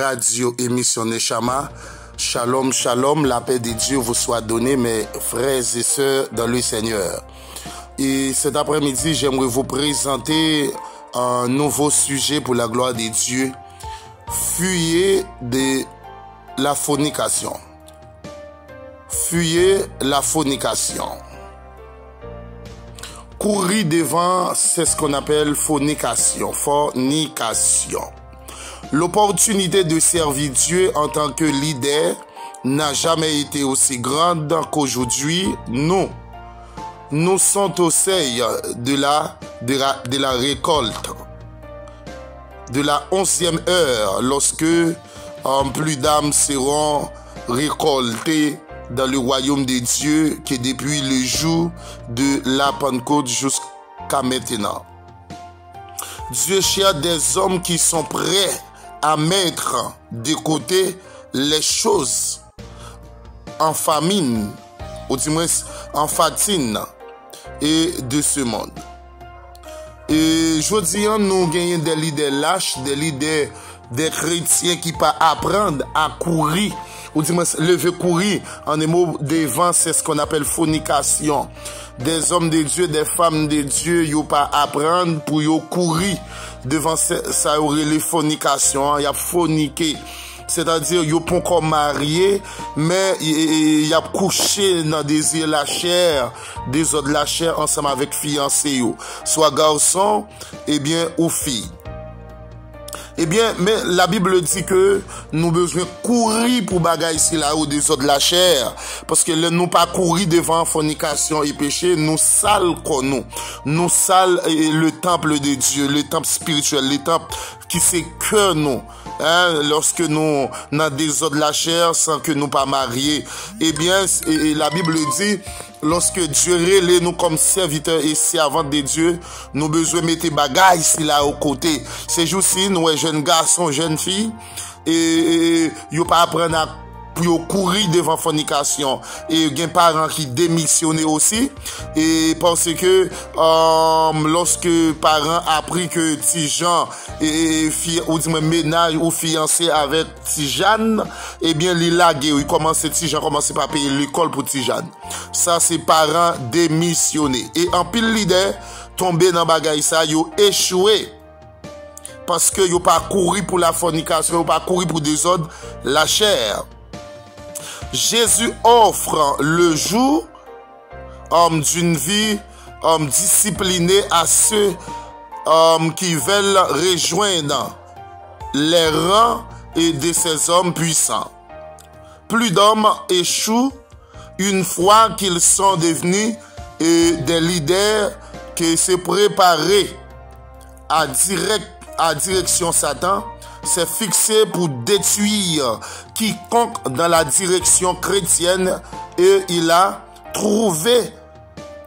radio émission Neshama. Shalom, shalom, la paix de Dieu vous soit donnée, mes frères et sœurs dans le Seigneur. Et cet après-midi, j'aimerais vous présenter un nouveau sujet pour la gloire de Dieu. Fuyez de la fornication. Fuyez la fornication. Courir devant, c'est ce qu'on appelle fornication. Fornication. L'opportunité de servir Dieu en tant que leader n'a jamais été aussi grande qu'aujourd'hui. Nous sommes au seuil de la récolte, de la 11e heure, lorsque plus d'âmes seront récoltées dans le royaume de Dieu que depuis le jour de la Pentecôte jusqu'à maintenant. Dieu cherche des hommes qui sont prêts à mettre de côté les choses en famine, ou du moins en fatine et de ce monde. Et je dis, nous gagnons des leaders lâches, des leaders, des chrétiens qui pas apprendre à courir, ou du moins lever courir, en un mot devant, c'est ce qu'on appelle fornication. Des hommes de Dieu, des femmes de Dieu, ils pas apprendre pour y courir devant ça aurait les fornications, il y a forniqué. C'est-à-dire, ils pas encore mariés, mais ils a couché dans désir la chair, des autres la chair ensemble avec fiancé, soit garçon, ou fille. Mais la Bible dit que nous besoin courir pour bagaille ici là ou des autres la chair. Parce que nous pas courir devant fornication et péché, nous sale comme nous. Nous sale le temple de Dieu, le temple spirituel, le temple qui c'est que nous. Lorsque nous n'avons des autres la chair sans que nous pas mariés. La Bible dit, lorsque Dieu relève nous comme serviteurs et servantes de Dieu, nous besoin mettre bagaille ici là au côté. Ces jours-ci, nous jeunes garçons, jeunes filles, et yo pas apprendre à courir devant fornication. Et il y a des parents qui démissionnent aussi. Et parce que lorsque parents appris que petit Jean ou du moins ménage ou fiancé avec petit Jeanne, les lagués, il commence petit Jean commence pas payer l'école pour petit Jeanne. Ça c'est parents démissionnés. Et en pile leader tombé dans bagaille ça, yo échoué. Parce que yo pas couru pour la fornication, yo pas couru pour des autres la chair. Jésus offre le jour d'une vie disciplinée à ceux qui veulent rejoindre les rangs et de ces hommes puissants. Plus d'hommes échouent une fois qu'ils sont devenus des leaders qui se préparent à direction Satan. C'est fixé pour détruire quiconque dans la direction chrétienne et il a trouvé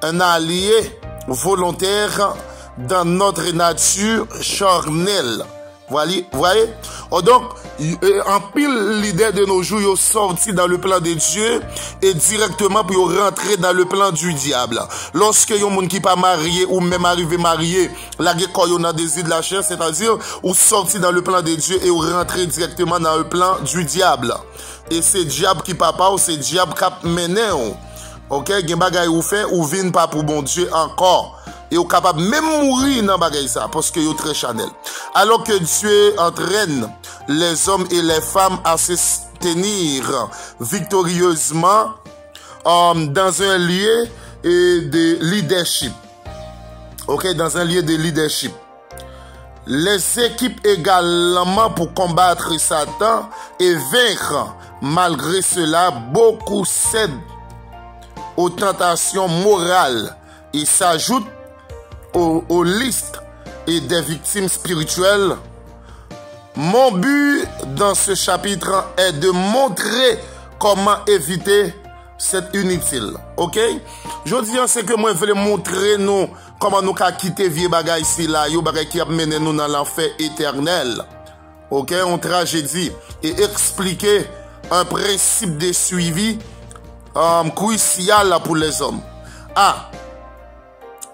un allié volontaire dans notre nature charnelle. Vous voyez? Donc, en pile l'idée de nos jours, ils sont sortis dans le plan de Dieu et directement pour rentrer dans le plan du diable. Lorsque y a un monde qui pas marié ou même arrivé marié, la guerre a désir de la chair, c'est-à-dire, ou sorti dans le plan de Dieu et ou rentrer directement dans le plan du diable. Et c'est diable qui papa ou c'est diable qui mène. Ok? Gen bagay ou fait ou vin pas pour bon Dieu encore. Et ou capable même mourir dans bagay ça parce que yo très chanel. Alors que Dieu entraîne les hommes et les femmes à se tenir victorieusement dans un lieu de leadership. OK, dans un lieu de leadership. Les équipes également pour combattre Satan et vaincre. Malgré cela, beaucoup cèdent aux tentations morales et s'ajoutent aux listes et des victimes spirituelles. Mon but dans ce chapitre est de montrer comment éviter cet inutile. Ok? Je dis c'est que moi je veux montrer nous comment nous quitter vieux bagay ici là, yo bagay qui a mené nous dans l'enfer éternel. Ok? En tragédie et expliquer un principe de suivi crucial pour les hommes.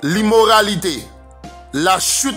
L'immoralité, la chute